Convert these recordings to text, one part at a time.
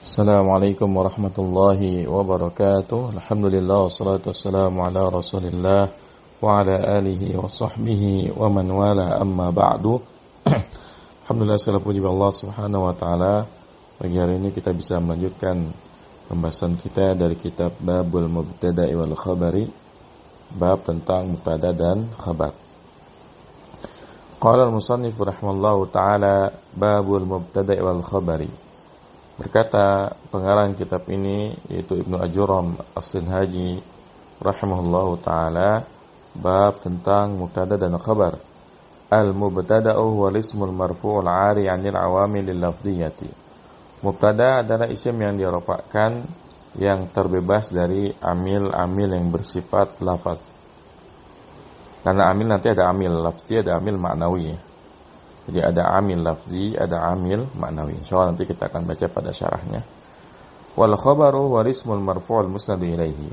Assalamualaikum warahmatullahi wabarakatuh. Alhamdulillah wassalatu wassalamu ala Rasulillah wa ala alihi wa sahbihi wa man wala, amma ba'du. Alhamdulillah, segala puji bagi Allah Subhanahu wa taala. Pagi hari ini kita bisa melanjutkan pembahasan kita dari kitab Babul Mubtada'i wal Khabari, bab tentang mubtada dan khabar. Qala al-musannif rahimallahu taala Babul Mubtada'i wal Khabari. Berkata pengarang kitab ini, yaitu Ibnu Ajuram As-Sinhaji rahimahullahu ta'ala, bab tentang mubtada dan khabar. Al-mubtada'u wal ismul marfu'ul 'ari 'anil 'awamilil lafdhiyati. Mubtada adalah isim yang dirafa'kan, yang terbebas dari amil-amil yang bersifat lafaz. Karena amil nanti ada amil lafzi, ada amil maknawi. Jadi ada amil lafzi, ada amil maknawi. Insyaallah nanti kita akan baca pada syarahnya. Wal khabaru wal ismul marfu'ul musnadu ilaihi.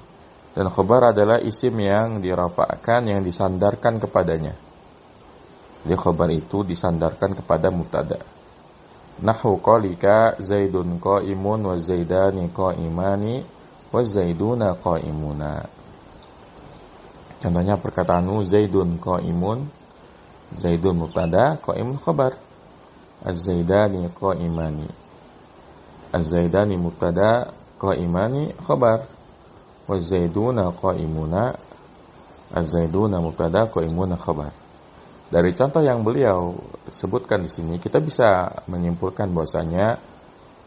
Dan khabar adalah isim yang dirafa'kan, yang disandarkan kepadanya. Jadi khabar itu disandarkan kepada mubtada. Nahwu qalika Zaidun qa'imun wa Zaidani qa'imani wa Zaiduna qa'imuna. Contohnya perkataanmu Zaidun qa'imun, Zaidun mubtada, qa'imun khabar. Az-Zaidani qa'imani, Az-Zaidani mubtada, qa'imani khabar. Wa Zaiduna qa'imuna, Az-Zaiduna mubtada, qa'imuna khabar. Dari contoh yang beliau sebutkan di sini, kita bisa menyimpulkan bahwasanya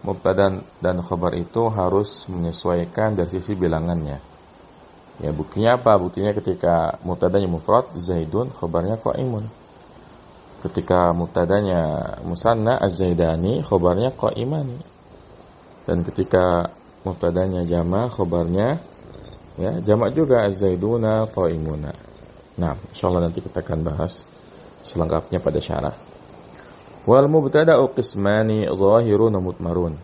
mubtada dan khabar itu harus menyesuaikan dari sisi bilangannya. Ya, buktinya apa? Buktinya ketika mubtadanya mufrad Zaidun, khabarnya qaimun. Ketika mubtadanya musanna Az-Zaidani, khabarnya qaimani. Dan ketika mubtadanya jama', khabarnya ya jama' juga Az-Zaiduna qaimuna. Nah, insyaallah nanti kita akan bahas selengkapnya pada syarah. Wal mubtada'u qismani zahirun wa mutmarun.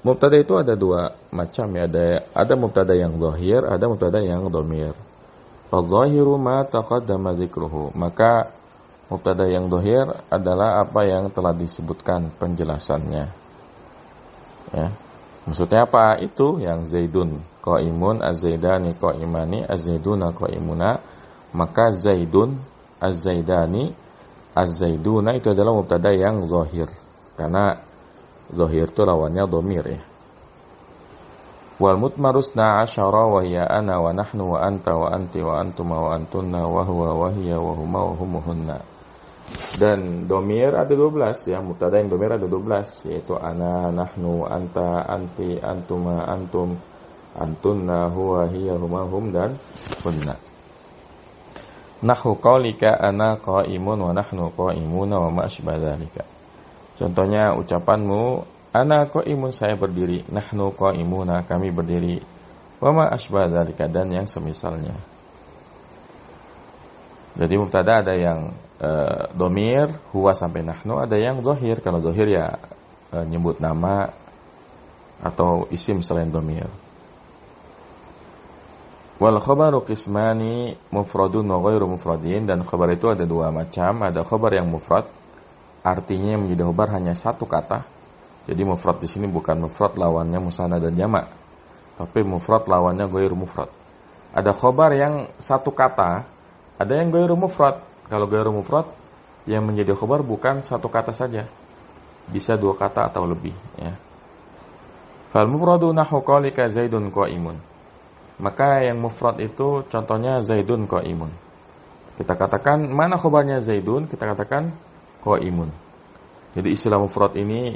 Mubtada itu ada dua macam ya, ada mubtada yang zahir, ada mubtada yang dhamir. Fadh-dhahiru ma taqaddama dzikruhu. Maka mubtada yang zahir adalah apa yang telah disebutkan penjelasannya. Ya. Maksudnya apa? Itu yang Zaidun qaimun, Az-Zaidani qaimani, Az-Zaiduna qaimuna. Maka Zaidun, Az-Zaidani, Az-Zaiduna itu adalah mubtada yang zahir. Karena zahir itu lawannya dhamir ya. Wal mutmarus na'asyara wa hiya ana wa nahnu wa anta wa anti wa antuma wa antunna wa huwa wa hiya wa huma wa humuhunna. Dan dhamir ada 12 ya, mubtada yang dhamir ada 12, yaitu ana, nahnu, anta, anti, antuma, antum, antunna, huwa, hiya, huma, hum dan hunna. Nahwu qaulika ana qaimun wa nahnu qaimuna wa ma asbah dzalika. Contohnya ucapanmu, ana qaimun, saya berdiri, nahnu qaimuna, kami berdiri, wa ma asbah dzalika, dan yang semisalnya. Jadi mubtada ada yang dhamir huwa sampai nahnu, ada yang zahir. Kalau zahir ya nyebut nama atau isim selain dhamir. Wal khabaru qismani mufradun wa ghairu mufradin. Dan khabar itu ada dua macam. Ada khabar yang mufrad, artinya menjadi khabar hanya satu kata. Jadi mufrad di sini bukan mufrad lawannya musanna dan jama', tapi mufrad lawannya ghairu mufrad. Ada khabar yang satu kata, ada yang ghairu mufrad. Kalau ghairu mufrad, yang menjadi khabar bukan satu kata saja, bisa dua kata atau lebih ya. Fal mufradu nahwu qaulika Zaidun qaimun. Maka yang mufrad itu contohnya Zaidun qaimun. Kita katakan mana khabarnya Zaidun, kita katakan qaimun. Jadi istilah mufrad ini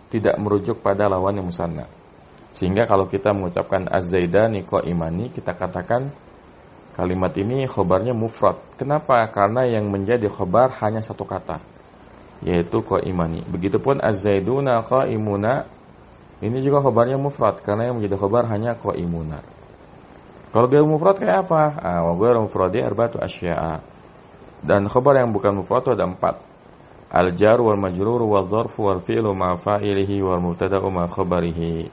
tidak merujuk pada lawan yang musanna. Sehingga kalau kita mengucapkan Az-Zaidani qaimani, kita katakan kalimat ini khabarnya mufrad. Kenapa? Karena yang menjadi khabar hanya satu kata, yaitu qaimani. Begitupun Az-Zaiduna qaimuna, ini juga khabarnya mufrad karena yang menjadi khabar hanya qaimuna. Kalau ghairu mufrad kayak apa? Wa ghairu mufradi arba'atu asya'a. Dan khabar yang bukan mufrad itu ada 4. Al-jar wal majrur wal dzarf wal fi'lu ma fa'ilihi wal mubtada'u ma khabarihi.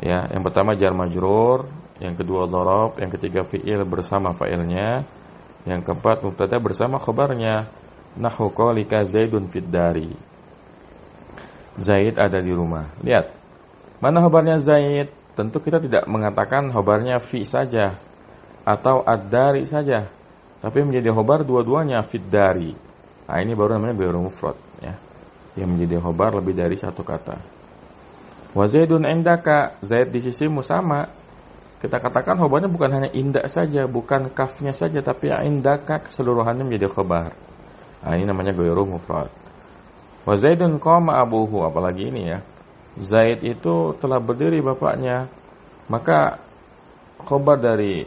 Ya, yang pertama jar majrur, yang kedua dzaraf, yang ketiga fi'il bersama fa'ilnya, yang keempat mubtada bersama khabarnya. Nahwu qaulika Zaidun fid dari. Zaid ada di rumah. Lihat, Mana khobarnya Zaid? Tentu kita tidak mengatakan khobarnya fi saja atau ad-dari saja, tapi menjadi khobar dua-duanya fid-dari. Nah, ini baru namanya ghairu mufrad, ya. Yang menjadi khobar lebih dari satu kata. Wa Zaidun indaka, Zaid di sisimu sama. Kita katakan khobarnya bukan hanya indak saja, bukan kafnya saja, tapi indaka keseluruhannya menjadi khobar. Nah, ini namanya ghairu mufrad. Wa Zaidun qama abuhu, apalagi ini ya. Zaid itu telah berdiri bapaknya. Maka khobar dari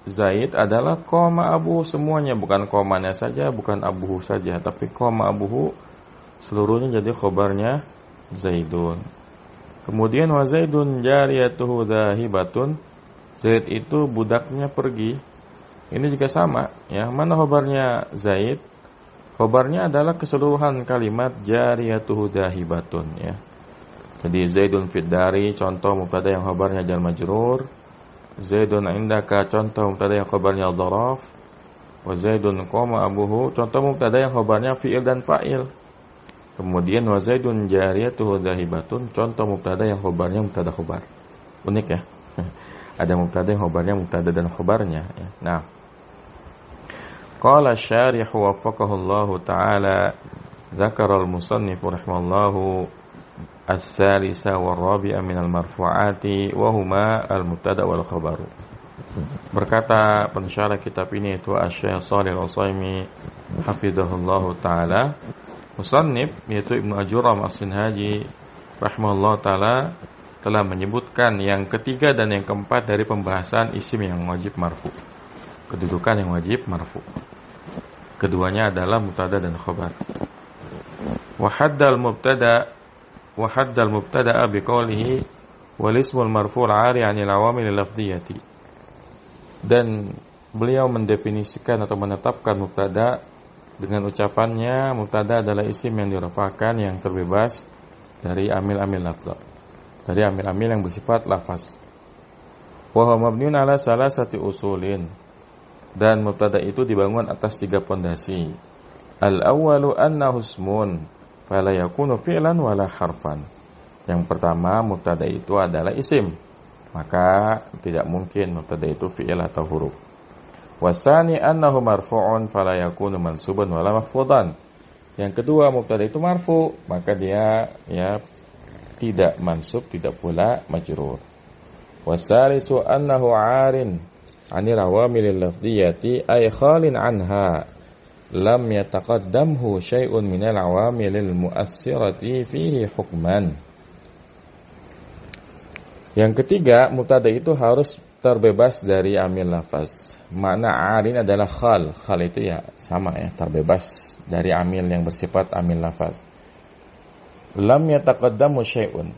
Zaid adalah qama abuhu semuanya, bukan qamanya saja, bukan abuhu saja, tapi qama abuhu seluruhnya jadi khobarnya Zaidun. Kemudian wa Zaidun jariyatuhu dhahibatun, Zaid itu budaknya pergi. Ini juga sama, ya. Mana khobarnya Zaid? Khobarnya adalah keseluruhan kalimat jariyatuhu dhahibatun, ya. Jadi Zaidun fid dari, contoh mubtada yang khabarnya jar majrur. Zaidun indaka, contoh mubtada yang khabarnya dharaf. Wa Zaidun qama abuhu, contoh mubtada yang khabarnya fi'il dan fa'il. Kemudian wa Zaidun jariyatuhu dhahibatun, contoh mubtada yang khabarnya mubtada khabar. Unik ya. Ada mubtada yang khabarnya mubtada dan khabarnya, ya. Nah, qala asy-syarih waffaqahu Allah taala, dzakara al-musannif rahimallahu as-salisa war-rabi'a minal marfu'ati wa huma al-mubtada wal khabar. Berkata pensyarah kitab ini itu Asy-Syaikh Shalih Al-Utsaimin hafizahullahu taala, musannif yaitu Ibnu Ajuram As-Sinhaji rahimahullah taala telah menyebutkan yang ketiga dan yang keempat dari pembahasan isim yang wajib marfu. Kedudukan yang wajib marfu. Keduanya adalah mubtada dan khabar. Wa haddal mubtada biqaulihi wal ismul marfu' al-'ari 'anil 'awamil lafdhiyyati. Dan beliau mendefinisikan atau menetapkan mubtada dengan ucapannya mubtada adalah isim yang dirafa'kan yang terbebas dari amil-amil lafz, dari amil-amil yang bersifat lafaz. Wa huwa mabniun 'ala salasati usulin, dan mubtada itu dibangun atas 3 pondasi. Al-awwalu annahu ismun fala yakunu fi'lan wala harfan. Yang pertama, mubtada itu adalah isim, maka tidak mungkin mubtada itu fi'il atau huruf. Wasani annahu marfu'un fala yakunu mansuban wala mahfudan. Yang kedua, mubtada itu marfu, maka dia tidak mansub, tidak pula majrur. Wasalisu annahu 'arin 'anil awamilil lafdhiyati ay khalin 'anha lam yataqaddamhu syai'un minal awamilil mu'assirati fihi hukman. Yang ketiga, mubtada itu harus terbebas dari amil lafaz. Makna 'arin adalah khal. Khal itu ya sama ya, terbebas dari amil yang bersifat amil lafaz. Lam yataqaddamu syai'un,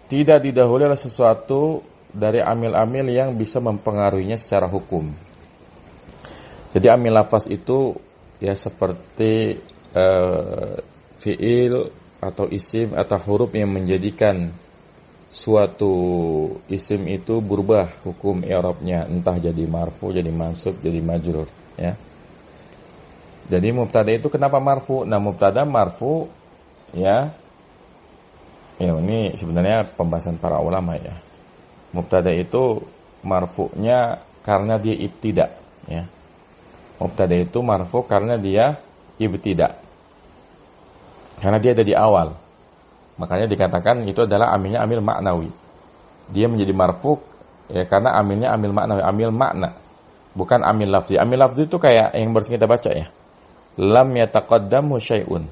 tidak didahului oleh sesuatu dari amil-amil yang bisa mempengaruhinya secara hukum. Jadi amil lafaz itu ya seperti fi'il atau isim atau huruf yang menjadikan suatu isim itu berubah hukum i'rabnya, entah jadi marfu, jadi mansub, jadi majrur, ya. Jadi mubtada itu kenapa marfu? Nah, mubtada marfu ya ini sebenarnya pembahasan para ulama ya. Mubtada itu marfu'nya karena dia ibtida, ya. Mubtada itu marfu karena dia ibtida, karena dia ada di awal. Makanya dikatakan itu adalah amilnya amil maknawi. Dia menjadi marfu ya karena amilnya amil maknawi, amil makna, bukan amil lafzi. Amil lafzi itu kayak yang baru kita baca ya. Lam yataqaddamu syai'un.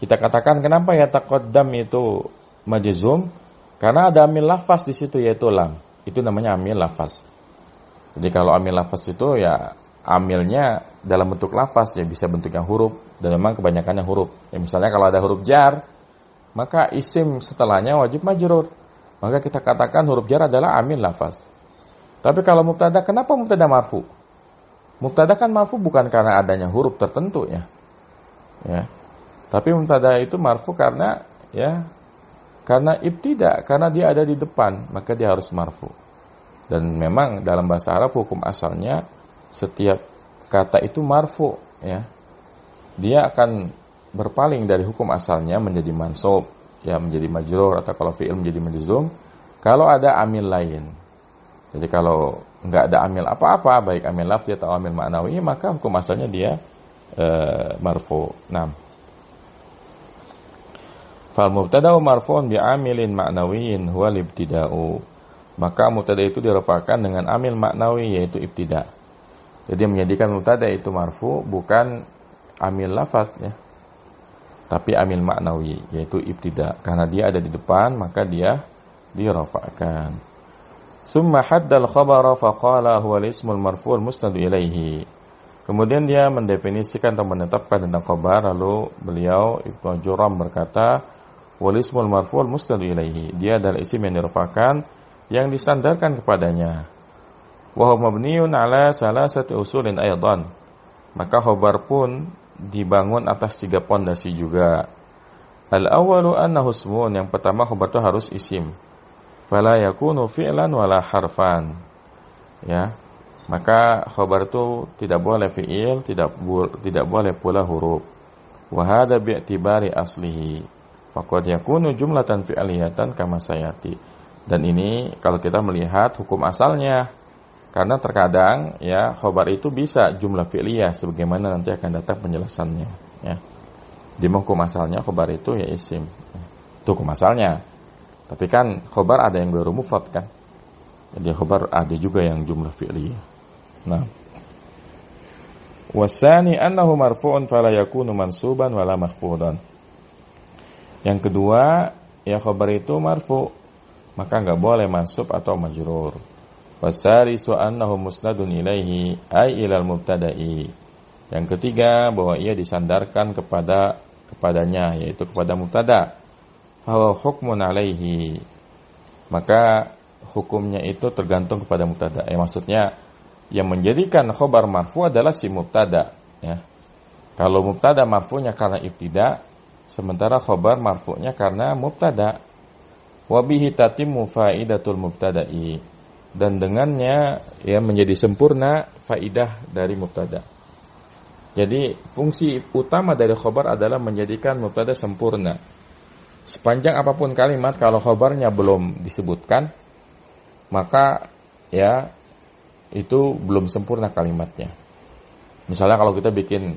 Kita katakan kenapa yataqaddam itu majzum? Karena ada amil lafaz di situ yaitu lam. Itu namanya amil lafaz. Jadi kalau amil lafaz itu ya amilnya dalam bentuk lafaz, ya bisa bentuknya huruf, dan memang kebanyakannya huruf. Ya, misalnya kalau ada huruf jar, maka isim setelahnya wajib majrur. Maka kita katakan huruf jar adalah amil lafaz. Tapi kalau mubtada, kenapa mubtada marfu? Mubtada kan marfu bukan karena adanya huruf tertentu ya. Tapi mubtada itu marfu karena karena ibtida, karena dia ada di depan, maka dia harus marfu. Dan memang dalam bahasa Arab hukum asalnya setiap kata itu marfu, ya. Dia akan berpaling dari hukum asalnya menjadi mansub ya menjadi majrur, atau kalau fi'il menjadi majzum kalau ada amil lain. Jadi kalau nggak ada amil apa-apa, baik amil lafzi atau amil ma'nawi, maka hukum asalnya dia marfu. Nah, fal mubtada'u marfu'un bi amilin ma'nawiyyin huwa ibtida'u. Maka mubtada itu dirafa'kan dengan amil maknawi, yaitu ibtida'. Jadi menjadikan mubtada itu marfu bukan amil lafaz ya, tapi amil maknawi, yaitu ibtida'. Karena dia ada di depan, maka dia dirafa'kan. Summa haddal khabara faqala huwa al-ismul marfu'ul musnadu ilaihi. Kemudian dia mendefinisikan atau menetapkan tentang khabar, lalu beliau Ibnu Ajuram berkata, wal ismul marfu'ul musnadu ilaihi. Dia adalah isim yang dirafa'kan, yang disandarkan kepadanya. Wa huwa mabniun ala salasati usulin aidan. Maka khabar pun dibangun atas 3 pondasi juga. Al-awwalu annahu ismun, yang pertama khabar itu harus isim. Fala yakunu fi'lan wala harfan. Ya. Maka khabar itu tidak boleh fi'il, tidak boleh pula huruf. Wa hadza bi'tibari aslihi. Faqad yakunu jumlatan fi'liyatan kama sayati. Dan ini kalau kita melihat hukum asalnya, karena terkadang ya khabar itu bisa jumlah fi'liyah sebagaimana nanti akan datang penjelasannya ya. Di hukum asalnya khabar itu ya isim. Itu hukum asalnya. Tapi kan khabar ada yang baru mufrad kan. Jadi khabar ada juga yang jumlah fi'liyah. Nah. Wasani annahu marfu'un fala yakunu mansuban wala makhfudan. Yang kedua, ya khabar itu marfu', maka enggak boleh mansub atau majrur. Wasarisu annahu musnadun ilaihi ay ilal mubtada'i. Yang ketiga, bahwa ia disandarkan kepadanya, yaitu kepada mubtada'. Fahuwa hukmun alaihi. Maka hukumnya itu tergantung kepada mubtada'. Maksudnya yang menjadikan khabar marfu adalah si mubtada' ya. Kalau mubtada' marfu'nya karena ibtida', sementara khabar marfu'nya karena mubtada'. Wa bihi tatimmu faidatul mubtada'i. Dan dengannya ya menjadi sempurna faidah dari mubtada'. Jadi fungsi utama dari khabar adalah menjadikan mubtada' sempurna. Sepanjang apapun kalimat, kalau khabarnya belum disebutkan, maka ya itu belum sempurna kalimatnya. Misalnya kalau kita bikin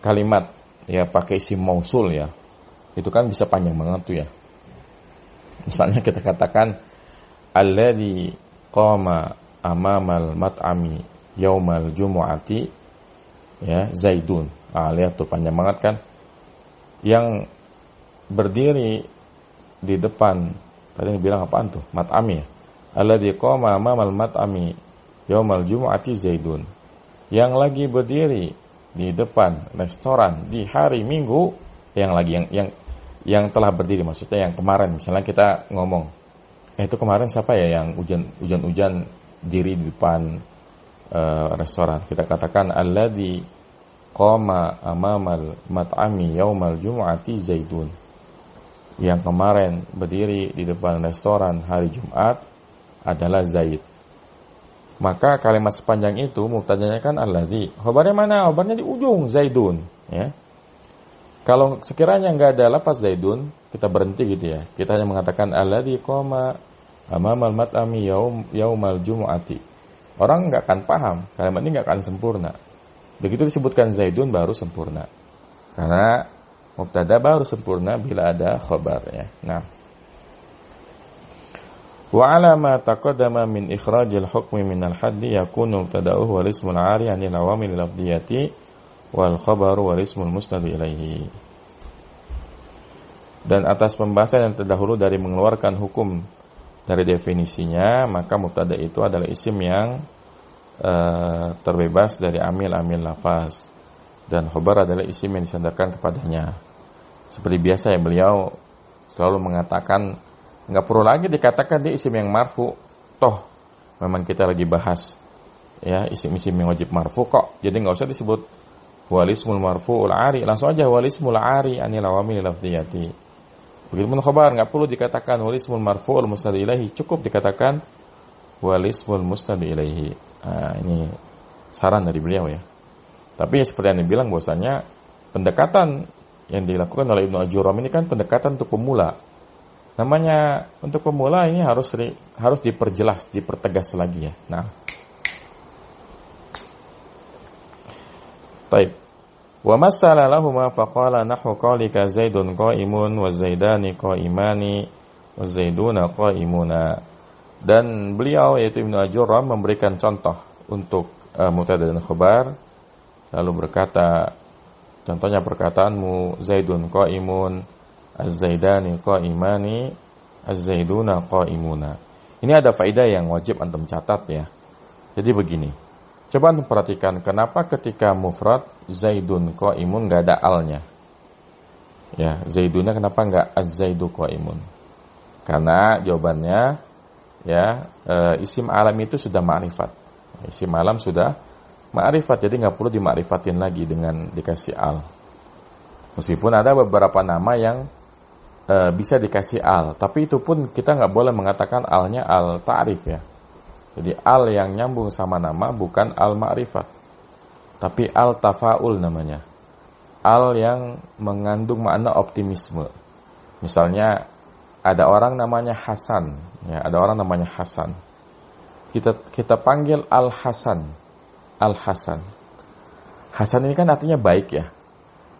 kalimat ya pakai isim mausul ya, itu kan bisa panjang banget tuh ya. Misalnya kita katakan alladzi qama amamal mat'ami yaumal jumu'ati ya Zaidun. Lihat tuh panjang banget kan. Yang berdiri di depan, tadi bilang apaan tuh? Mat'ami ya. Alladzi qama amamal mat'ami yaumal jumu'ati Zaidun. Yang lagi berdiri di depan restoran di hari Minggu, yang telah berdiri, maksudnya yang kemarin. Misalnya kita ngomong, itu kemarin siapa ya yang hujan-hujan diri di depan restoran. Kita katakan alladzi qama amamal mat'ami yaumal jumu'ati Zaidun. Yang kemarin berdiri di depan restoran hari Jumat adalah Zaid. Maka kalimat sepanjang itu mubtadanya kan alladzi. Khabarnya mana? Khabarnya di ujung Zaidun ya. Kalau sekiranya enggak ada lafaz Zaidun, kita berhenti gitu ya. Kita hanya mengatakan alladzi qama amamal mat'ami yaumal jumu'ati. Orang enggak akan paham, kalimat ini enggak akan sempurna. Begitu disebutkan Zaidun baru sempurna. Karena mubtada baru sempurna bila ada khabar ya. Nah, wa ala ma taqaddama min ikhrajil hukmi min al-haddi yakunu mubtada'uhu wal ismul 'ari 'anil awamil lafdhiyati wal khabaru wal ismul musnad ilaihi. Dan atas pembahasan yang terdahulu dari mengeluarkan hukum dari definisinya, maka mubtada itu adalah isim yang terbebas dari amil-amil lafaz, dan khabar adalah isim yang disandarkan kepadanya. Seperti biasa ya, beliau selalu mengatakan nggak perlu lagi dikatakan dia isim yang marfu. Toh memang kita lagi bahas ya isim-isim yang wajib marfu kok. Jadi nggak usah disebut walismul marfu'ul 'ari, langsung aja walismul 'ari anil awamil lafdhiyati. Begitupun khabar nggak perlu dikatakan walismul marfu'ul musnad ilaihi, cukup dikatakan walismul musnad ilaihi. Nah, ini saran dari beliau ya. Tapi seperti yang dibilang bahwasanya pendekatan yang dilakukan oleh Ibnu Ajuram ini kan pendekatan untuk pemula. Namanya untuk pemula ini harus diperjelas, dipertegas lagi ya. Nah, baik. Wa masala lahuma faqala nahu qalika Zaidun qa'imun wa Zaidani qa'imani wa Zaiduna qa'imuna. Dan beliau yaitu Ibnu Ajuram memberikan contoh untuk mubtada dan khabar, lalu berkata, contohnya perkataanmu Zaidun qa'imun, Az-Zaidani qa'imani, Az-Zaiduna qa'imuna. Ini ada faedah yang wajib antum catat ya. Jadi begini, coba antum perhatikan kenapa ketika mufrad Zaidun qa'imun enggak ada alnya. Ya, Zaidunnya kenapa enggak Az-Zaidu qa'imun? Karena jawabannya ya, isim alam itu sudah ma'rifat. Isim alam sudah ma'rifat, jadi nggak perlu dimakrifatin lagi dengan dikasih al. Meskipun ada beberapa nama yang bisa dikasih al, tapi itu pun kita nggak boleh mengatakan alnya al ta'rif ya. Jadi al yang nyambung sama nama bukan al ma'rifat, tapi al tafaul namanya. Al yang mengandung makna optimisme. Misalnya ada orang namanya Hasan, ya, ada orang namanya Hasan. Kita panggil Al Hasan. Al Hasan. Hasan ini kan artinya baik ya.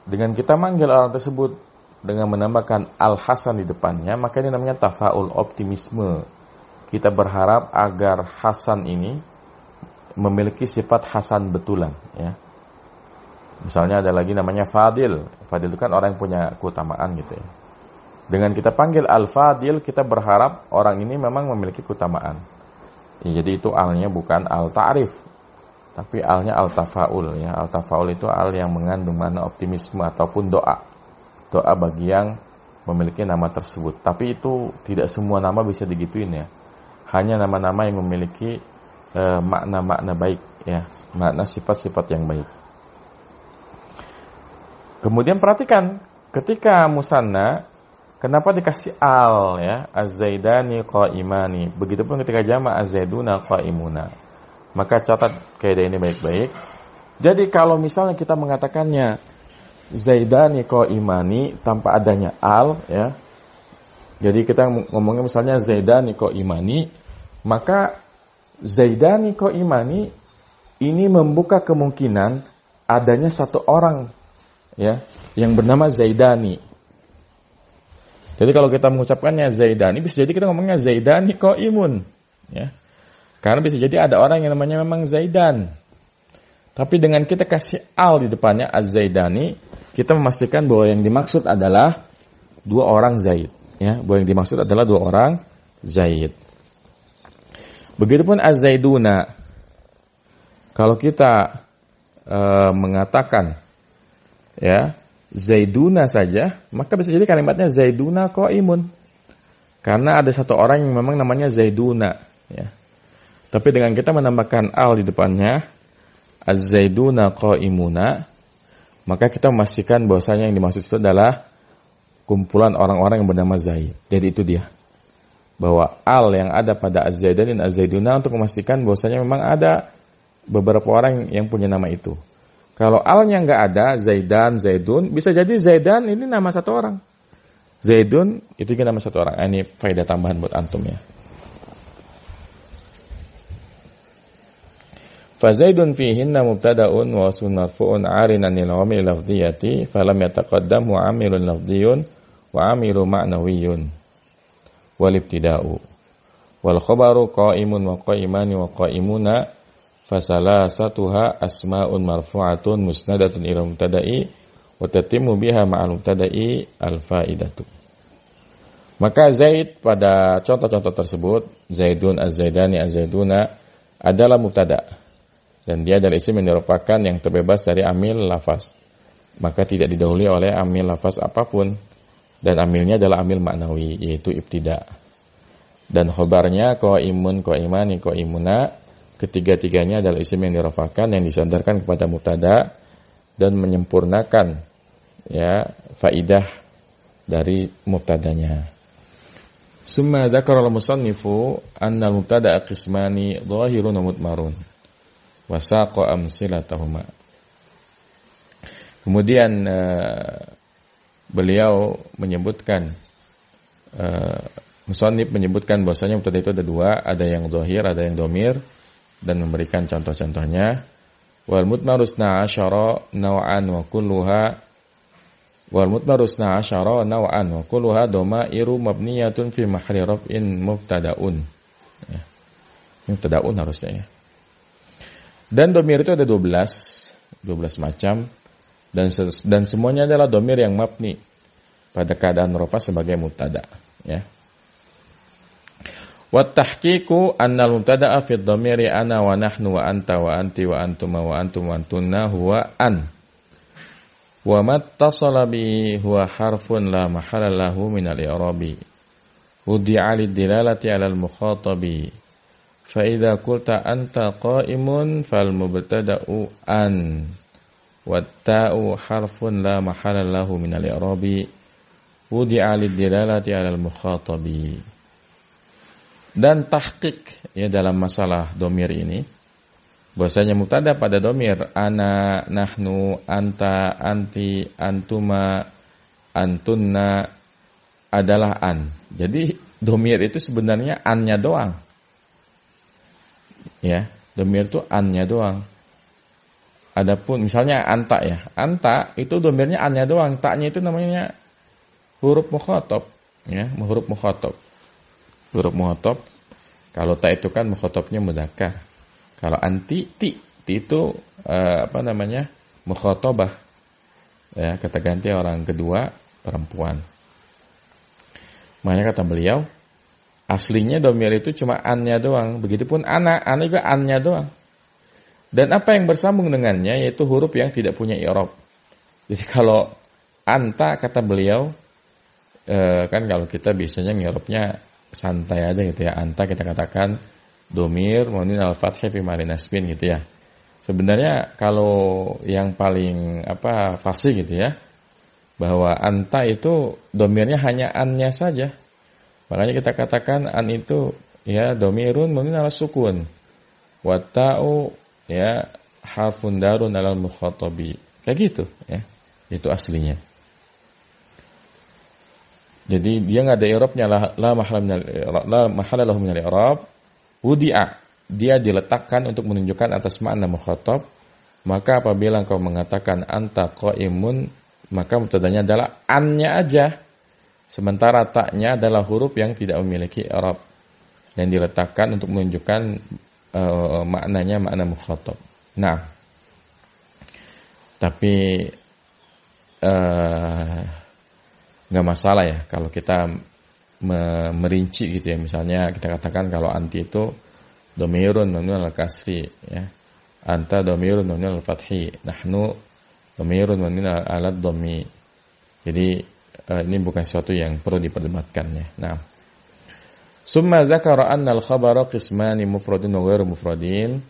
Dengan kita manggil orang tersebut dengan menambahkan Al Hasan di depannya, maka ini namanya tafaul, optimisme. Kita berharap agar Hasan ini memiliki sifat Hasan betulan ya. Misalnya ada lagi namanya Fadil. Fadil itu kan orang yang punya keutamaan gitu ya. Dengan kita panggil Al-Fadil, kita berharap orang ini memang memiliki keutamaan. Ya, jadi itu alnya bukan al-ta'rif, tapi alnya al-tafaul. Ya. Al-tafaul itu al yang mengandung makna optimisme ataupun doa. Doa bagi yang memiliki nama tersebut. Tapi itu tidak semua nama bisa digituin ya. Hanya nama-nama yang memiliki makna-makna baik. Ya. Makna sifat-sifat yang baik. Kemudian perhatikan, ketika musanna, kenapa dikasih al ya? Az-Zaidani qa'imani. Begitupun ketika jamak Az-Zaiduna qa'imuna. Maka catat kaidah ini baik-baik. Jadi kalau misalnya kita mengatakannya Zaidani qa'imani tanpa adanya al ya. Jadi kita ngomongnya misalnya Zaidani qa'imani, maka Zaidani qa'imani ini membuka kemungkinan adanya satu orang ya yang bernama Zaidani. Jadi kalau kita mengucapkannya Zaidani, bisa jadi kita ngomongnya Zaidani qa'imun, ya. Karena bisa jadi ada orang yang namanya memang Zaidan. Tapi dengan kita kasih al di depannya Az-Zaidani, kita memastikan bahwa yang dimaksud adalah dua orang Zaid, ya. Bahwa yang dimaksud adalah dua orang Zaid. Begitupun Az-Zaiduna. Kalau kita mengatakan ya Zaiduna saja, maka bisa jadi kalimatnya Zaiduna qa'imun. Karena ada satu orang yang memang namanya Zaiduna, ya. Tapi dengan kita menambahkan al di depannya, Az-Zaiduna qa'imuna, maka kita memastikan bahwasanya yang dimaksud itu adalah kumpulan orang-orang yang bernama Zaid. Jadi itu dia. Bahwa al yang ada pada Az-Zaidan dan Az-Zaiduna untuk memastikan bahwasanya memang ada beberapa orang yang punya nama itu. Kalau alnya nggak ada, Zaidan, Zaidun, bisa jadi Zaidan ini nama satu orang. Zaidun itu juga nama satu orang. Ini faedah tambahan buat antum ya. Fa Zaidun fihinna mubtada'un wa wasfun marfu'un 'arinan lil 'amil lafdhiyati falam yataqaddam wa 'amilun lafdhiyun wa 'amilu ma'nawiyyun wal ibtida'u wal khabaru qa'imun wa qa'imani wa qa'imuna fasalasatuha asma'un marfu'atun musnadatun ila mubtada'i wa tatimmu biha ma'al mubtada'i al-fa'idatu. Maka Zaid pada contoh-contoh tersebut, Zaidun, Az-Zaidani, Az-Zaiduna adalah mubtada dan dia adalah isim yang dirupakan yang terbebas dari amil lafaz. Maka tidak didahului oleh amil lafaz apapun dan amilnya adalah amil maknawi yaitu ibtida. Dan khobarnya qaimun, qaimani, qaimuna, ketiga-tiganya adalah isim yang dirafakan yang disandarkan kepada mubtada dan menyempurnakan ya faidah dari mubtadanya. Summa dzakara al-musannifu anna al-mubtada qismani dhahirun wa mudmarun wa saqa amsilatahuma. Kemudian beliau menyebutkan musannif menyebutkan bahwasanya mubtada itu ada dua, ada yang zahir, ada yang dhamir, dan memberikan contoh-contohnya. Wal mudmaru 12 naw'an wa kulluha wa kulluha dhamairu mabniyatun fi mahalli raf'in mubtada'un. Ya. Mubtada'un harusnya ya. Dan dhamir itu ada 12 macam, dan semuanya adalah dhamir yang mabni pada keadaan rafa sebagai mubtada, ya. Wa tahqiqu annal mubtada'a fi dhamiri ana wa nahnu wa anta wa anti wa antuma wa antum wa antunna huwa an. Wa mattasala bi huwa harfun la mahala lahu min al-i'rabi. Wudi'a lid-dilalati 'ala al-mukhatabi. Fa idza qulta anta qa'imun fal mubtada'u an. Wat-ta'u harfun la mahala lahu min al-i'rabi. Wudi'a lid-dilalati 'ala al-mukhatabi. Dan tahqiq ya dalam masalah dhamir ini, bahwasanya mubtada pada dhamir ana, nahnu, anta, anti, antuma, antunna adalah an. Jadi dhamir itu sebenarnya an-nya doang. Ya, dhamir itu an-nya doang. Adapun misalnya anta ya. Anta itu dhamirnya an-nya doang, ta-nya itu namanya huruf mukhatab, ya, huruf mukhatab. Huruf mukhatab. Kalau ta itu kan mukhatabnya mudzakkar. Kalau anti, ti itu mukhatabah. Ya, kata ganti orang kedua perempuan. Makanya kata beliau, aslinya dhamir itu cuma an-nya doang. Begitupun ana juga an-nya doang. Dan apa yang bersambung dengannya yaitu huruf yang tidak punya i'rab. Jadi kalau anta kata beliau, kan kalau kita biasanya i'rabnya santai aja gitu ya. Anta kita katakan dhamir mabni al-fathi fi mahalli nasbin gitu ya. Sebenarnya kalau yang paling fasih gitu ya, bahwa anta itu dhamirnya hanya an-nya saja. Makanya kita katakan an itu ya dhamirun mabni al-sukun. Wa ta'u ya harfun darun alal mukhatabi. Kayak gitu ya. Itu aslinya. Jadi dia enggak ada i'rabnya, la mahala lahu min al-i'rab. Wudi'a, dia diletakkan untuk menunjukkan atas makna mukhatab. Maka apabila engkau mengatakan anta qaimun, maka mubtadanya adalah an-nya aja. Sementara ta-nya adalah huruf yang tidak memiliki i'rab, yang diletakkan untuk menunjukkan maknanya makna mukhatab. Nah, tapi nggak masalah ya kalau kita merinci gitu ya. Misalnya kita katakan kalau anti itu dhamirun mabni al-kasri ya. Anta dhamirun mabni al-fathi. Nahnu dhamirun mabni al-dhammi. Jadi ini bukan sesuatu yang perlu diperdebatkan ya. Nah, summa dzakara anna al-khabara qismani mufradun wa ghairu mufradin.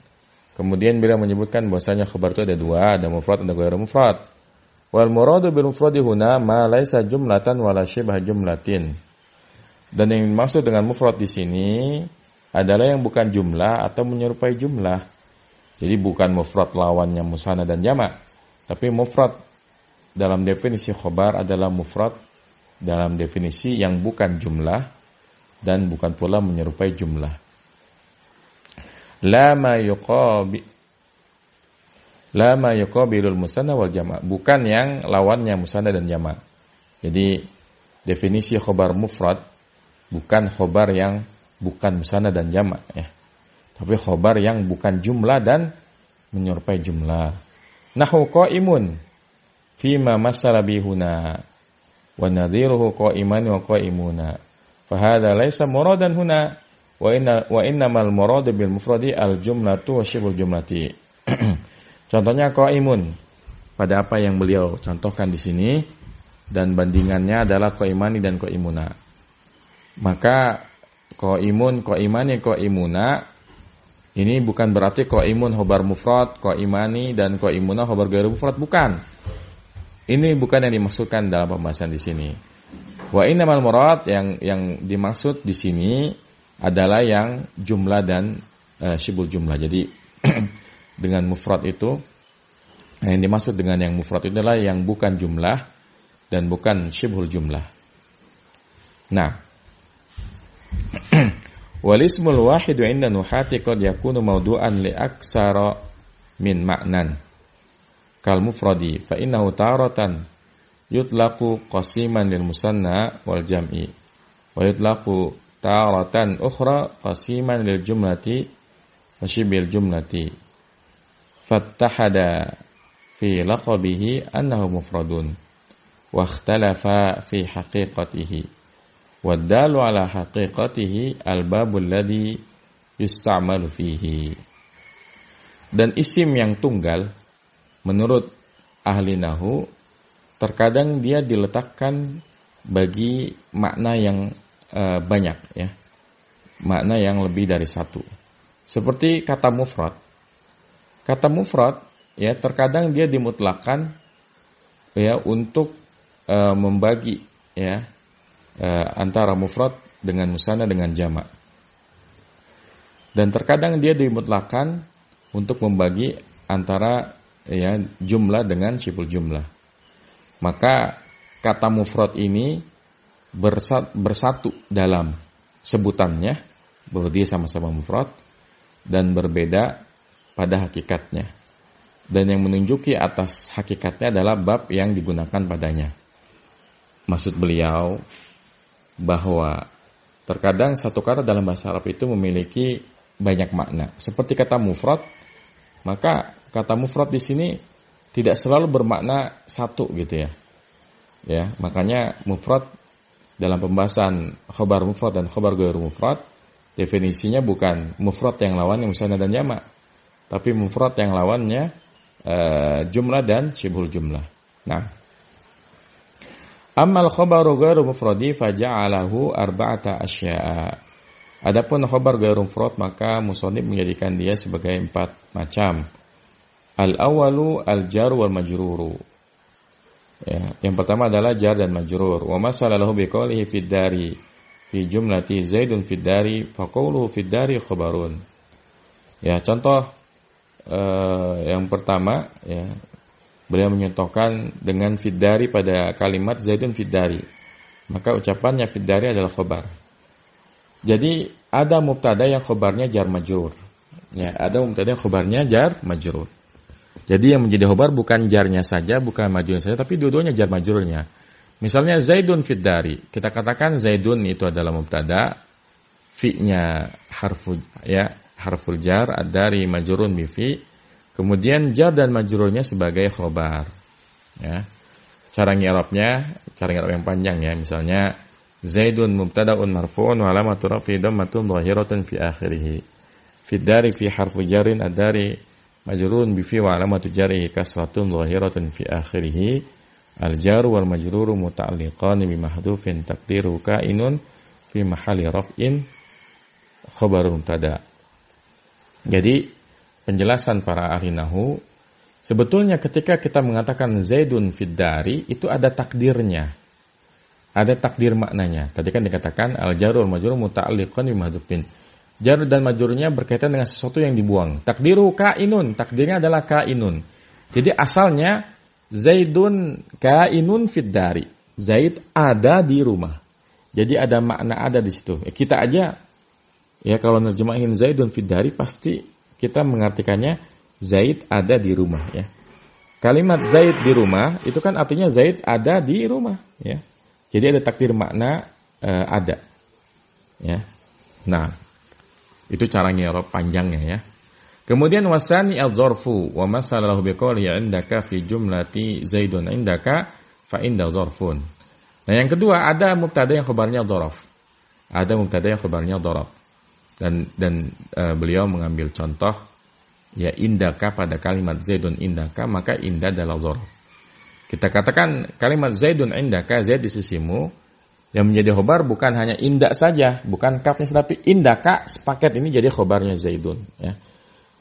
Kemudian beliau menyebutkan bahwasanya khabar itu ada dua, ada mufrad dan ghairu mufrad. Wal muradu bil mufradi huna ma laisa jumlatan wala syibha jumlatin. Dan yang dimaksud dengan mufrad di sini adalah yang bukan jumlah atau menyerupai jumlah. Jadi bukan mufrad lawannya musanna dan jamak, tapi mufrad dalam definisi khabar adalah mufrad dalam definisi yang bukan jumlah dan bukan pula menyerupai jumlah. La ma yuqabilul musanna wal jama', bukan yang lawannya musanna dan jama'. Jadi definisi khabar mufrad bukan khabar yang bukan musanna dan jama' ya. Tapi khabar yang bukan jumlah dan menyerupai jumlah. Nahu qaimun fima masala bihuna wa nadhiruhu qaiman wa qaimuna. Fa hadza laisa muradan huna wa innamal muradu bil mufradi al jumlatu wa syibul jumlati. Contohnya qaimun pada apa yang beliau contohkan di sini, dan bandingannya adalah qaimani dan qaimuna. Maka qaimun, qaimani, qaimuna ini bukan berarti qaimun khabar mufrad, qaimani dan qaimuna khabar ghairu mufrad, bukan. Ini bukan yang dimaksudkan dalam pembahasan di sini. Wa innamal murad yang dimaksud di sini adalah yang jumlah dan syibul jumlah. Jadi dengan mufrad itu, yang dimaksud dengan yang mufrad itu adalah yang bukan jumlah dan bukan syibhul jumlah. Nah, wal ismul wahid inda nuhati qad yakunu mawdu'an li aksara min ma'nan kal mufradi fa innahu taratan yutlaqu qasiman lil musanna wal jam'i wa yutlaqu taratan ukhra qasiman lil jumlati wa shibil jumlati fattahada fi laqabihi annahu mufradun wa ikhtalafa fi haqiqatihi wad-dalu ala haqiqatihi al-babul ladzi yusta'malu fihi. Dan isim yang tunggal menurut ahli nahwu terkadang dia diletakkan bagi makna yang banyak, ya, makna yang lebih dari satu. Seperti kata mufrad. Kata mufrad, ya, terkadang dia dimutlakkan, ya, untuk membagi, ya, antara mufrad dengan musanna dengan jamak. Dan terkadang dia dimutlakkan untuk membagi antara, ya, jumlah dengan syibhul jumlah. Maka kata mufrad ini bersatu dalam sebutannya bahwa dia sama-sama mufrad dan berbeda pada hakikatnya. Dan yang menunjuki atas hakikatnya adalah bab yang digunakan padanya. Maksud beliau bahwa terkadang satu kata dalam bahasa Arab itu memiliki banyak makna. Seperti kata mufrad, maka kata mufrad di sini tidak selalu bermakna satu, gitu ya. Ya, makanya mufrad dalam pembahasan khobar mufrad dan khobar ghairu mufrad, definisinya bukan mufrad yang lawannya musanna dan jamak, tapi mufrad yang lawannya jumlah dan syibhul jumlah. Nah, ammal khobaru ghairu mufradi faja'alahu arba'ata asya'a. Adapun khobar ghairu mufrad, maka musannif menjadikan dia sebagai 4 macam. Al-awwalu al-jar wal majruru. Ya, yang pertama adalah jar dan majrur. Wa masalahu biqaulihi fid dari fi jumlati Zaidun fid dari fa qawluhu fid dari khabarun. Ya, contoh yang pertama, ya, beliau menyontohkan dengan fid dari pada kalimat Zaidun fid dari. Maka ucapannya fid dari adalah khabar. Jadi ada mubtada yang khabarnya jar majrur. Ya, ada mubtada yang khabarnya jar majrur. Jadi yang menjadi khobar bukan jarnya saja, bukan majrurnya saja, tapi dua-duanya jar majrurnya. Misalnya Zaidun fid dari, kita katakan Zaidun itu adalah mubtada, fi-nya harful jar, ad-dari majrurun bi fi, kemudian jar dan majrurnya sebagai khobar. Ya. Cara ngirabnya, cara ngirab yang panjang, ya. Misalnya Zaidun mubtadaun marfu'un wa alamatu raf'i dhammatun dhahiratun fi akhirih. Fid dari fi harfu jarin ad-dari majrurun bi fi wa alamatu jarrihi kasratun dhahiratun fi akhirih. Al-jar wal majruru muta'alliqan bi mahdhufin taqdiruhu kainun fi mahalli raf'in khabar mubtada. Jadi penjelasan para ahli nahwu, sebetulnya ketika kita mengatakan Zaidun fid dari itu ada takdirnya. Ada takdir maknanya. Tadi kan dikatakan al-jar wal majruru muta'alliqan bi mahdhufin. Jar dan majrurnya berkaitan dengan sesuatu yang dibuang. Takdiru kainun, takdirnya adalah kainun. Jadi asalnya Zaidun kainun fid dari. Zaid ada di rumah. Jadi ada makna ada di situ. Kita aja, ya, kalau nerjemahin Zaidun fid dari pasti kita mengartikannya Zaid ada di rumah, ya. Kalimat Zaid di rumah itu kan artinya Zaid ada di rumah, ya. Jadi ada takdir makna ada. Ya. Nah, itu cara ngirab panjangnya, ya. Kemudian wasani al-dzarfu wa masalahu biqawli indaka fi jumlati Zaidun indaka fa inda dzarfun. Nah, yang kedua ada mubtada yang khabarnya dzaraf. Ada mubtada yang khabarnya dzaraf. Dan beliau mengambil contoh, ya, indaka pada kalimat Zaidun indaka, maka inda adalah dzaraf. Kita katakan kalimat Zaidun indaka, Zaid di sisimu. Yang menjadi khobar bukan hanya indak saja, bukan kafnya, tapi indaka sepaket ini jadi khobarnya Zaidun, ya.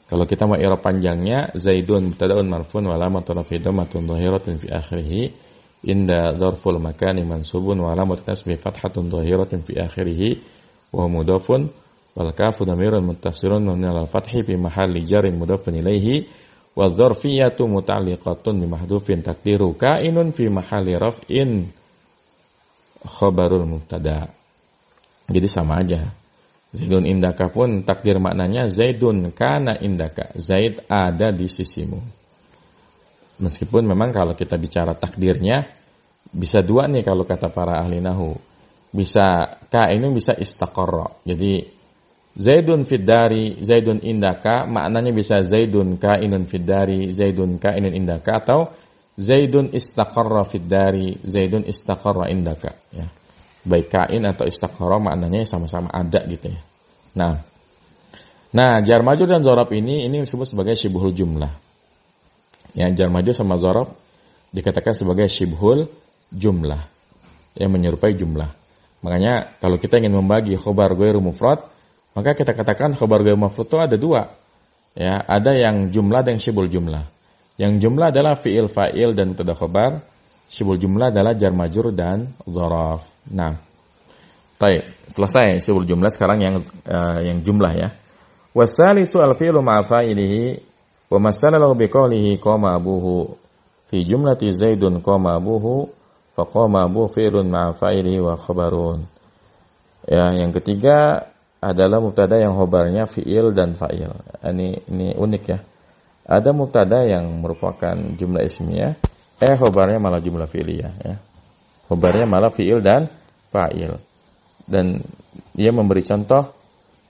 Kalau kita mau i'rab panjangnya, Zaidun mubtada'un marfu'un wa alamatu raf'ihi dhammatun dhahiratun fi akhirih, inda dzarful makani mansubun wa alamatu nasbihi fathatun dhahiratun fi akhirih wa mudhafun wal kafu dhamirun muttasilun min al-fathi fi mahalli jarrin mudhafun ilaihi Wa dzarfiyatu muta'alliqatun bi mahdhufin taqdiru kainun fi mahalli raf'in khabarul mubtada. Jadi sama aja. Zaidun indaka pun takdir maknanya Zaidun kana indaka. Zaid ada di sisimu. Meskipun memang kalau kita bicara takdirnya bisa dua nih kalau kata para ahli nahwu. Bisa kainun bisa istaqarra. Jadi Zaidun fid dari, Zaidun indaka, maknanya bisa Zaidun kainun fid dari, Zaidun kainun indaka, atau Zaidun istaqarra fid dari, Zaidun istaqarra indaka. Ya. Baik kain atau istaqarra maknanya sama-sama ada gitu ya. Nah jar majrur dan dzaraf ini disebut sebagai syibhul jumlah. Ya, jar majrur sama dzaraf dikatakan sebagai syibhul jumlah, yang menyerupai jumlah. Makanya kalau kita ingin membagi khobar ghairu mufrad, maka kita katakan khobar ghairu mufrad itu ada dua. Ya, ada yang jumlah dan syibhul jumlah. Yang jumlah adalah fi'il fa'il dan mubtada khobar. Syibhul jumlah adalah jar majrur dan dzaraf. Nah, baik, selesai syibhul jumlah. Sekarang yang jumlah ya. Wasalisu al-fi'lu ma'a fa'ilihi wa masalahu biqaulihi qama abuhu fi jumlati Zaidun qama abuhu fa qama abuhu fi'lun ma'a fa'ilihi wa khabarun. Ya, yang ketiga adalah mubtada yang khobarnya fi'il dan fa'il. Ini unik ya. Ada mubtada yang merupakan jumlah ismiyah, khobarnya malah jumlah fi'liyah ya. Khobarnya malah fi'il dan fa'il. Dan dia memberi contoh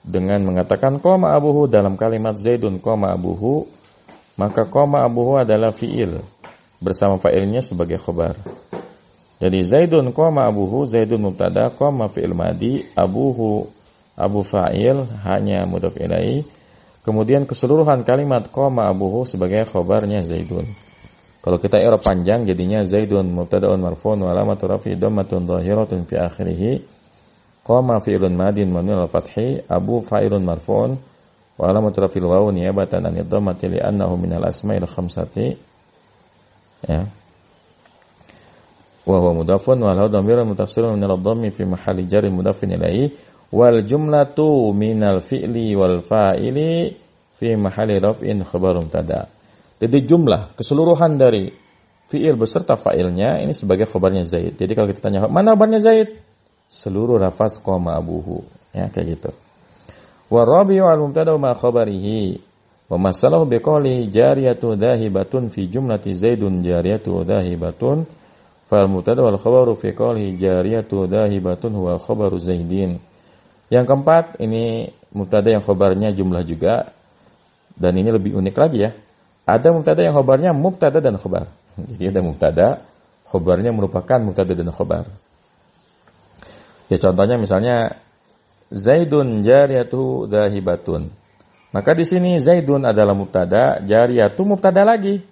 dengan mengatakan qama abuhu dalam kalimat Zaidun qama abuhu, maka qama abuhu adalah fi'il bersama fa'ilnya sebagai khobar. Jadi Zaidun qama abuhu, Zaidun mubtada, qama fi'il madi, abuhu abu fa'il hanya mudhaf ilaih. Kemudian keseluruhan kalimat qama abuhu sebagai khobarnya Zaidun. Kalau kita i'rab panjang jadinya Zaidun mubtada'un marfu'un wa alamatu raf'i dhammatun dhahiratun fi akhirih. Qama fi'lun madin mabniun 'alal fathi, abu fa'ilun marfu'un wa alamatu raf'il wawu niyabatan 'anid dhammati li'annahu minal asma'il khamsati. Ya. Wa huwa mudhafun wa lahu dhamirun muttasilun minal dhammi fi mahalli jarrin mudhafin ilaihi. Wal jumlatu minal fi'li wal fa'ili fi mahalli raf'in khabar mubtada. Jadi jumlah keseluruhan dari fi'il beserta fa'ilnya ini sebagai khabarnya Zaid. Jadi kalau kita tanya mana khabarnya Zaid? Seluruh lafaz qama abuhu. Ya kayak gitu. Wa rabi'u al mubtada ma khabarihi wa masalahu biqouli jariyatu dhahibatun fi jumlati Zaidun jariyatu dhahibatun fal mubtada wal khabaru fi qoulihi jariyatu dhahibatun huwa khabaru Zaidin. Yang keempat, ini mubtada yang khobarnya jumlah juga. Dan ini lebih unik lagi ya. Ada mubtada yang khobarnya mubtada dan khobar. Jadi ada mubtada, khobarnya merupakan mubtada dan khobar. Ya contohnya misalnya Zaidun jariyatu dhahibatun. Maka di sini Zaidun adalah mubtada, jariyatu mubtada lagi.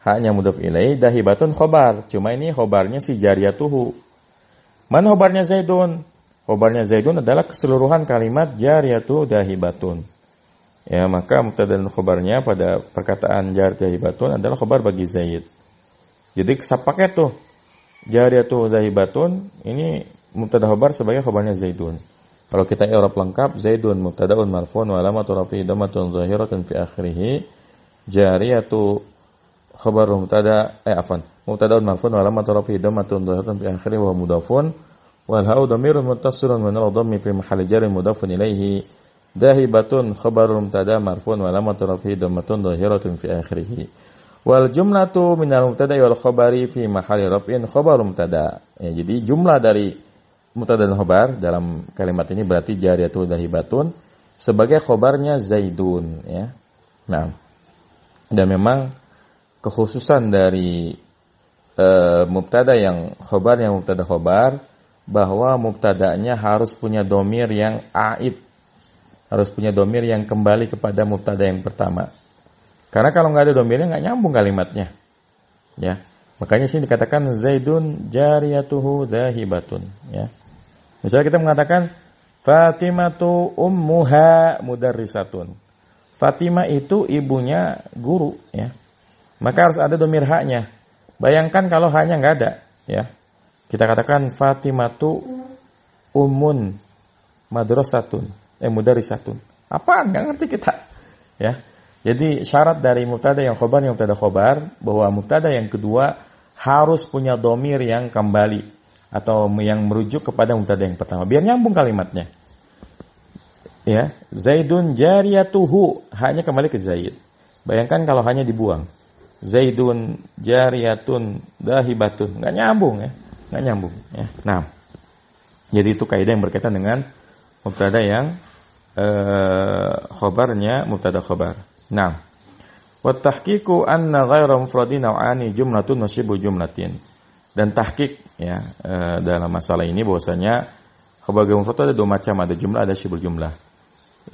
Hanya mudhaf ilaih, dhahibatun khobar. Cuma ini khobarnya si jariyatuhu. Mana khobarnya Zaidun? Khobarnya Zaidun adalah keseluruhan kalimat jariyatu dhahibatun. Ya, maka mubtada dan khobarnya pada perkataan jariyatu dhahibatun adalah khobar bagi Zaid. Jadi pakai tuh jariyatu dhahibatun ini mubtada khobar sebagai khobarnya Zaidun. Kalau kita i'rab lengkap, Zaidun mubtada'un marfu'un wa alamatu raf'ihi dhammatun dhahiratun fi akhirih. Jariyatu khabar mubtada mubtada'un marfu'un wa alamatu raf'ihi dhammatun dhahiratun fi akhirih wa mudhafun. Wal ha'u dhamirun muttasilun min al-dhammi fi mahalli jarrin mudhafun ilaihi. Dhahibatun khabarun mubtada marfu'un wa alamatu raf'ihi dhammatun dhahiratun fi akhirih. Wal jumlatu minal mubtada'i wal khabari fi mahalli raf'in khabarun mubtada. Ya, jadi jumlah dari mubtada dan khabar dalam kalimat ini berarti jariyatu dhahibatun sebagai khabarnya Zaidun ya. Nah, dan memang kekhususan dari mubtada yang khabarnya mubtada khabar bahwa mubtada'nya harus punya domir yang aid, harus punya domir yang kembali kepada mubtada yang pertama. Karena kalau nggak ada domirnya nggak nyambung kalimatnya, ya. Makanya sini dikatakan Zaidun jariyatuhu dhahibatun, ya. Misalnya kita mengatakan Fatimatu ummuha mudarrisatun. Fatimah itu ibunya guru, ya. Maka harus ada domir haknya. Bayangkan kalau haknya nggak ada, ya. Kita katakan Fatimatu ummun madrasatun, mudarrisatun. Apaan? Nggak ngerti kita. Ya. Jadi syarat dari mubtada yang khobar bahwa mubtada yang kedua harus punya dhamir yang kembali atau yang merujuk kepada mubtada yang pertama biar nyambung kalimatnya. Ya, Zaidun jariyatuhu hanya kembali ke Zaid. Bayangkan kalau hanya dibuang. Zaidun jariyatun dahibatun, enggak nyambung ya. Enggak nyambung ya. Nah, jadi itu kaidah yang berkaitan dengan mubtada yang khobarnya mubtada khobar. Nah, wa tahqiqu anna ghairu mufradin naw'ani jumlatun wa shibu jumlatin. Dan tahqiq ya dalam masalah ini bahwasanya khabar mufrad ada dua macam, ada jumlah ada shibul jumlah.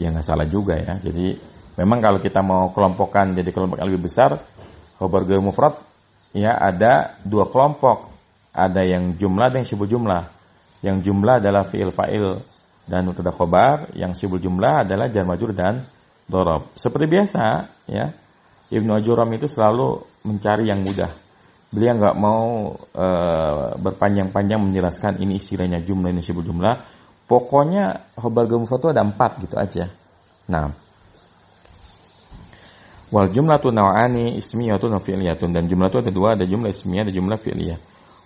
Ya enggak salah juga ya. Jadi memang kalau kita mau kelompokkan jadi kelompok yang lebih besar, khabar mufrad ya ada dua kelompok. Ada yang jumlah dan yang shibul jumlah. Yang jumlah adalah fi'il fa'il dan mubtada khabar, yang shibul jumlah adalah jar majrur dan dhorob. Seperti biasa, ya, Ibnu Ajuram itu selalu mencari yang mudah. Beliau nggak mau berpanjang-panjang menjelaskan ini istilahnya jumlah, ini shibul jumlah. Pokoknya khabar mufrad itu ada 4 gitu aja. Nah, wal jumlatu naw'ani ismiyatun wa fi'liyatun, dan jumlah itu ada dua, ada jumlah ismiyah, ada jumlah fi'liyah.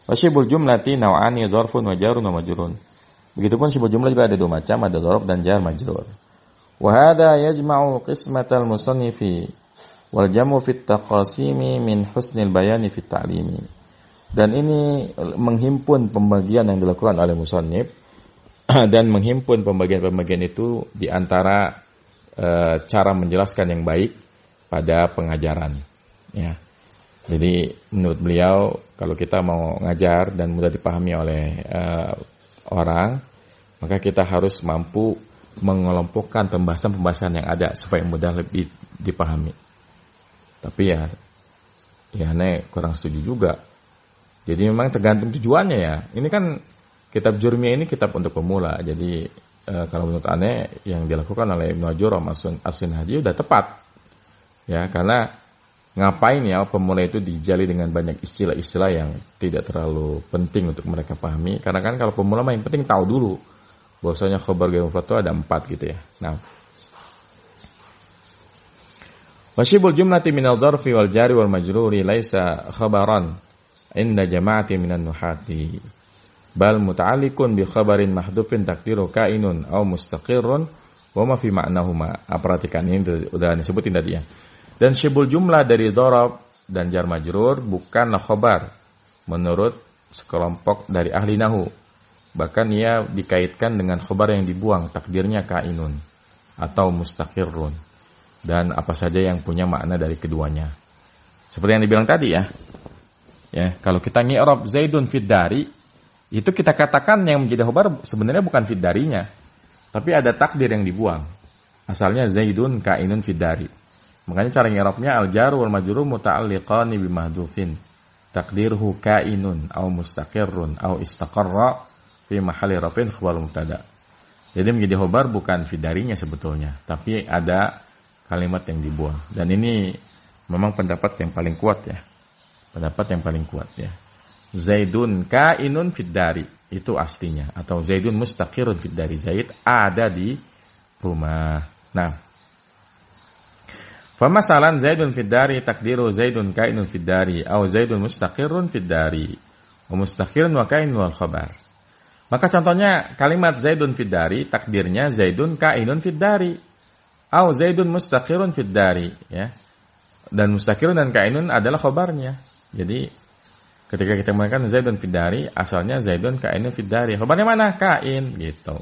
Wa shibul jumlati naw'ani dzarfun wa jarun wa majrurun. Begitupun shibul jumlah juga ada dua macam, ada dzarf dan jar majrur. وهذا يجمع قسمة المصنف والجمع في التقاسيم من حسن البيان في التعليم. Dan ini menghimpun pembagian yang dilakukan oleh musannif dan menghimpun pembagian-pembagian itu di antara cara menjelaskan yang baik pada pengajaran. Ya. Jadi menurut beliau kalau kita mau ngajar dan mudah dipahami oleh orang, maka kita harus mampu mengelompokkan pembahasan-pembahasan yang ada supaya mudah lebih dipahami. Tapi ya aneh kurang setuju juga. Jadi memang tergantung tujuannya ya. Ini kan kitab Jurmiyah ini kitab untuk pemula. Jadi kalau menurut aneh yang dilakukan oleh Ibnu Ajuram As-Sinhaji udah tepat. Ya, karena ngapain ya pemula itu dijali dengan banyak istilah-istilah yang tidak terlalu penting untuk mereka pahami. Karena kan kalau pemula yang penting tahu dulu bahwasanya khabar ghair mufrad itu ada 4 gitu ya. Nah, wasyibul jumlati minal dzarfi wal jari wal majruri laisa khabaran inda jama'ati minan nuhati bal muta'alliqun bi khabarin mahdhufin taqdiru kainun aw mustaqirrun wa ma fi ma'nahuma. Perhatikan ini udah disebutin tadi ya. Dan syibul jumlah dari dzaraf dan jar majrur bukanlah khabar menurut sekelompok dari ahli nahwu. Bahkan ia dikaitkan dengan khobar yang dibuang, takdirnya kainun atau mustaqirrun, dan apa saja yang punya makna dari keduanya. Seperti yang dibilang tadi ya. Ya, kalau kita ngi'rab Zaidun fid dari, itu kita katakan yang menjadi khobar sebenarnya bukan fid darinya, tapi ada takdir yang dibuang. Asalnya Zaidun kainun fid dari. Makanya cara ngi'rabnya al-jar wal majrur muta'alliqani bi mahdhufin. Takdirhu kainun au mustaqirrun au istaqarra fi mahalli rafin khabar mubtada. Jadi menjadi khobar bukan fidarinya sebetulnya, tapi ada kalimat yang dibuang. Dan ini memang pendapat yang paling kuat ya. Pendapat yang paling kuat ya. Zaidun kainun fidari itu aslinya, atau Zaidun mustaqirun fidari, Zaid ada di rumah. Nah, famasalan Zaidun fidari takdiru Zaidun kainun fidari atau Zaidun mustaqirun fidari wa mustaqirun wa kainun wal khabar. Maka contohnya kalimat Zaidun fid dari, takdirnya Zaidun kainun fid dari atau Zaidun mustaqirun fid dari ya. Dan mustaqirun dan kainun adalah khabarnya. Jadi ketika kita mengatakan Zaidun fid dari, asalnya Zaidun kainun fid dari. Khabarnya mana? Kain gitu.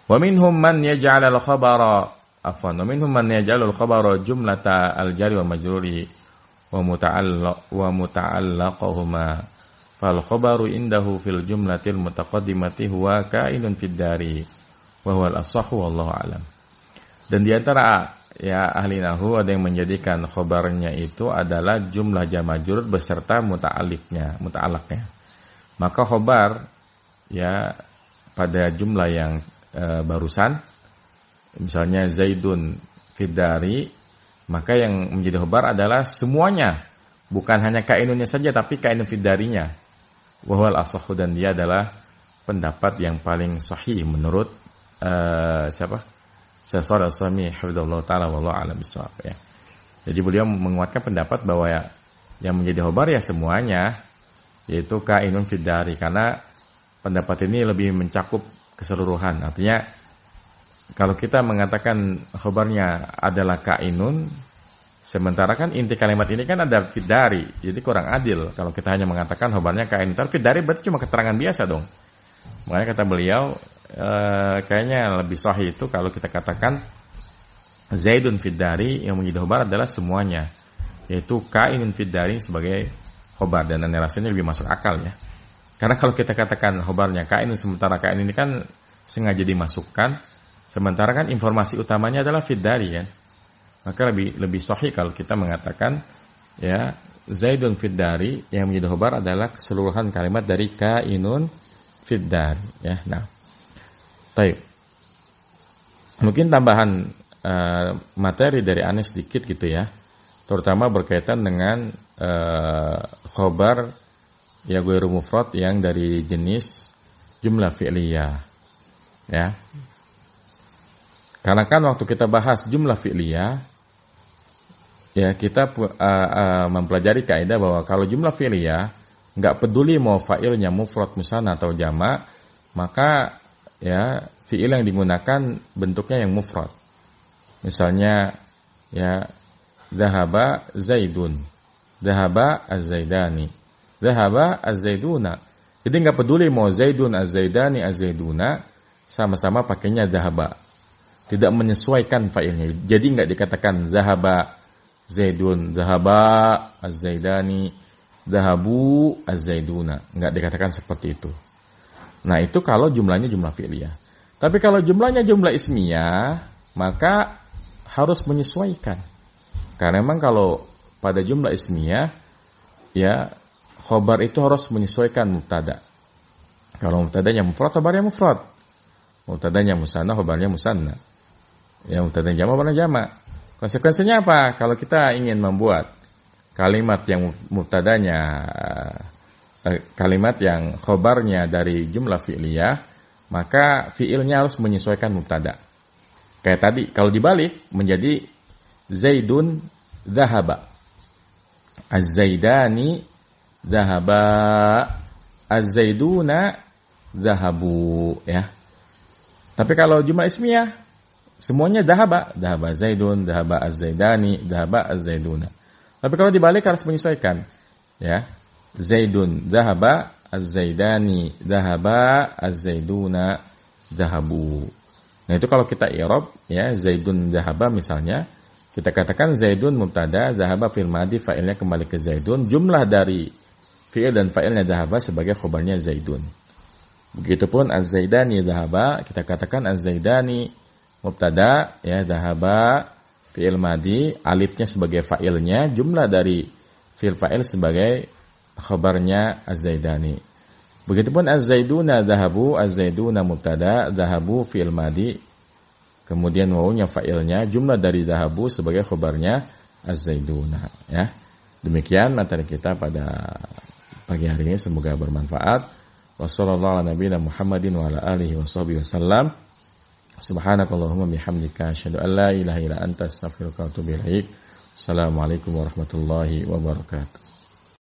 Wa minhum man yaj'al al-khabara afwan, wa minhum man yaj'al al-khabara jumlata al-jari wal majruri wa muta'allaqahuma. Fal khabaru indahu fil jumlatil mutaqaddimati huwa kainun fid dari wa huwa al-asahhu wallahu alam. Dan di antara ya ahli nahwu ada yang menjadikan khabarnya itu adalah jumlah jar majrur beserta muta'alliqnya. Maka khabar ya pada jumlah yang barusan misalnya Zaidun fid dari, maka yang menjadi khabar adalah semuanya, bukan hanya kainunnya saja tapi kainun fid darinya. Wahwal asahhu, dan dia adalah pendapat yang paling sahih menurut siapa? Syekh Shalih Al-Utsaimin hafizahullah taala wallahu a'lam bishawab ya. Jadi beliau menguatkan pendapat bahwa ya, yang menjadi khobar ya semuanya, yaitu kainun fid dari, karena pendapat ini lebih mencakup keseluruhan. Artinya kalau kita mengatakan khobarnya adalah kainun, sementara kan inti kalimat ini kan ada fid dari, jadi kurang adil kalau kita hanya mengatakan khobarnya kainun. Tapi fid dari berarti cuma keterangan biasa dong. Makanya kata beliau kayaknya lebih sahih itu kalau kita katakan Zaidun fid dari, yang menjadi khobar adalah semuanya, yaitu kainun fid dari sebagai khobar, dan rasanya lebih masuk akal ya. Karena kalau kita katakan khobarnya kainun, sementara kain ini kan sengaja dimasukkan, sementara kan informasi utamanya adalah fid dari kan. Maka lebih sahih kalau kita mengatakan ya Zaidun fid dari, yang menjadi khobar adalah keseluruhan kalimat dari kainun fid dari ya. Nah, baik. Mungkin tambahan materi dari Anas sedikit gitu ya, terutama berkaitan dengan khobar ya ghairu mufrad yang dari jenis jumlah fi'liyah ya. Karena kan waktu kita bahas jumlah fi'liyah ya, kita mempelajari kaidah bahwa kalau jumlah fi'liyah nggak peduli mau fa'ilnya mufrad, musanna atau jama', maka ya fi'il yang digunakan bentuknya yang mufrad. Misalnya ya dhahaba zaidun, dhahaba az-zaidani, dhahaba az-zaiduna. Jadi nggak peduli mau zaidun, az-zaidani, az-zaiduna, sama-sama pakainya dhahaba. Tidak menyesuaikan fa'ilnya. Jadi nggak dikatakan dhahaba zaidun, dhahaba az-zaidani, dhahabu az-zaiduna. Nggak dikatakan seperti itu. Nah, itu kalau jumlahnya jumlah fi'liyah. Tapi kalau jumlahnya jumlah ismiyah, maka harus menyesuaikan. Karena memang kalau pada jumlah ismiyah ya khobar itu harus menyesuaikan mubtada. Kalau mubtadanya mufrad, khobarnya mufrad. Mubtadanya musanna, khobarnya musanna. Ya mubtadanya jama', khobarnya jama'. Konsekuensinya apa? Kalau kita ingin membuat kalimat yang mubtadanya kalimat yang khobarnya dari jumlah fi'liyah, maka fi'ilnya harus menyesuaikan mubtada. Kayak tadi, kalau dibalik menjadi Zaidun dhahaba, Az-Zaidani dhahaba, Az-Zaiduna dhahabu ya. Tapi kalau jumlah ismiyah semuanya dhahaba, dhahaba Zaidun, dhahaba Az-Zaidani, dhahaba Az-Zaiduna. Tapi kalau dibalik harus menyesuaikan ya. Zaidun dhahaba, Az-Zaidani dhahaba, Az-Zaiduna dhahabu. Nah, itu kalau kita i'rab ya, Zaidun dhahaba misalnya, kita katakan Zaidun mubtada, dhahaba fil madi, fa'ilnya kembali ke Zaidun, jumlah dari fi'il dan fa'ilnya dhahaba sebagai khobarnya Zaidun. Begitupun Az-Zaidani dhahaba, kita katakan Az-Zaidani mubtada ya, dhahaba fi'il madi, alifnya sebagai fa'ilnya, jumlah dari fi'il fa'il sebagai khobarnya Az-Zaidani. Begitupun Az-Zaiduna dhahabu, Az-Zaiduna mubtada, dhahabu fi'il madi, kemudian wawunya fa'ilnya, jumlah dari dhahabu sebagai khobarnya Az-Zaiduna ya. Demikian materi kita pada pagi hari ini, semoga bermanfaat. Wassallallahu ala nabiyina Muhammadin wa ala alihi washabbihi wasallam. Subhanakallahumma bihamdika asyhadu an la ilaha illa anta astaghfiruka wa atubu ilaik. Assalamualaikum warahmatullahi wabarakatuh.